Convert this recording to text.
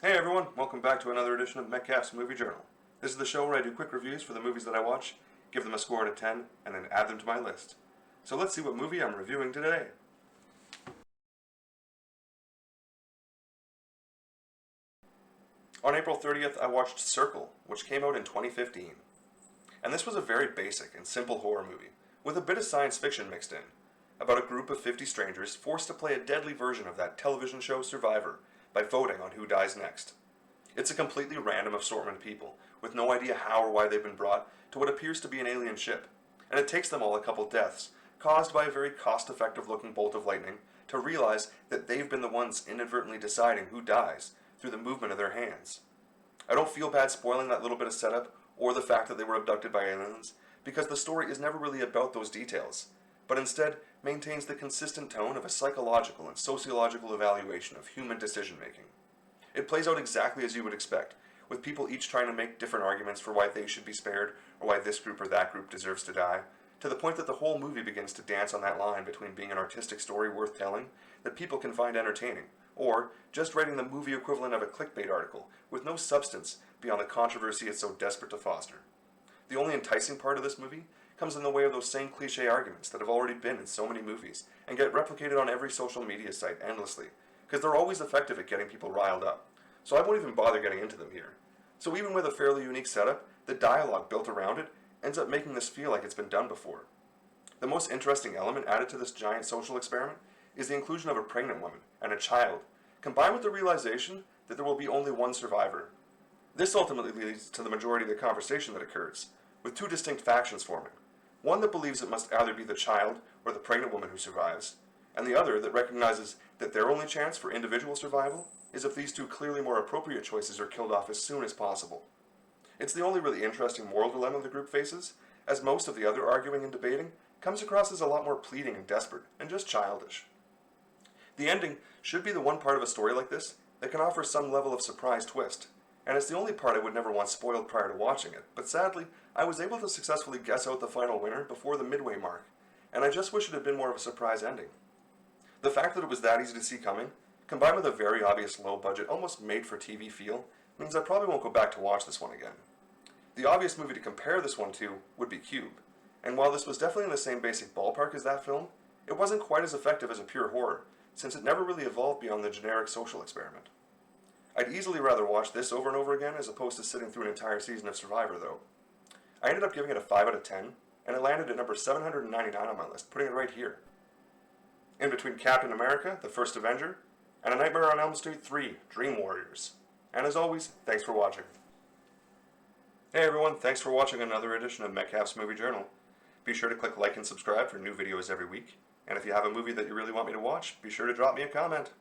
Hey everyone, welcome back to another edition of Metcalf's Movie Journal. This is the show where I do quick reviews for the movies that I watch, give them a score out of 10, and then add them to my list. So let's see what movie I'm reviewing today. On April 30th, I watched Circle, which came out in 2015. And this was a very basic and simple horror movie, with a bit of science fiction mixed in, about a group of 50 strangers forced to play a deadly version of that television show Survivor by voting on who dies next. It's a completely random assortment of people, with no idea how or why they've been brought to what appears to be an alien ship, and it takes them all a couple deaths, caused by a very cost-effective looking bolt of lightning, to realize that they've been the ones inadvertently deciding who dies through the movement of their hands. I don't feel bad spoiling that little bit of setup, or the fact that they were abducted by aliens, because the story is never really about those details, but instead maintains the consistent tone of a psychological and sociological evaluation of human decision-making. It plays out exactly as you would expect, with people each trying to make different arguments for why they should be spared, or why this group or that group deserves to die, to the point that the whole movie begins to dance on that line between being an artistic story worth telling that people can find entertaining, or just writing the movie equivalent of a clickbait article with no substance beyond the controversy it's so desperate to foster. The only enticing part of this movie comes in the way of those same cliche arguments that have already been in so many movies and get replicated on every social media site endlessly, because they're always effective at getting people riled up. So I won't even bother getting into them here. So even with a fairly unique setup, the dialogue built around it ends up making this feel like it's been done before. The most interesting element added to this giant social experiment is the inclusion of a pregnant woman and a child, combined with the realization that there will be only one survivor. This ultimately leads to the majority of the conversation that occurs, with two distinct factions forming. One that believes it must either be the child or the pregnant woman who survives, and the other that recognizes that their only chance for individual survival is if these two clearly more appropriate choices are killed off as soon as possible. It's the only really interesting moral dilemma the group faces, as most of the other arguing and debating comes across as a lot more pleading and desperate, and just childish. The ending should be the one part of a story like this that can offer some level of surprise twist, and it's the only part I would never want spoiled prior to watching it, but sadly, I was able to successfully guess out the final winner before the midway mark, and I just wish it had been more of a surprise ending. The fact that it was that easy to see coming, combined with a very obvious low-budget, almost made-for-TV feel, means I probably won't go back to watch this one again. The obvious movie to compare this one to would be Cube, and while this was definitely in the same basic ballpark as that film, it wasn't quite as effective as a pure horror, since it never really evolved beyond the generic social experiment. I'd easily rather watch this over and over again as opposed to sitting through an entire season of Survivor, though. I ended up giving it a 5 out of 10, and it landed at number 799 on my list, putting it right here. In between Captain America, The First Avenger, and A Nightmare on Elm Street 3, Dream Warriors. And as always, thanks for watching. Hey everyone, thanks for watching another edition of Metcalf's Movie Journal. Be sure to click like and subscribe for new videos every week. And if you have a movie that you really want me to watch, be sure to drop me a comment.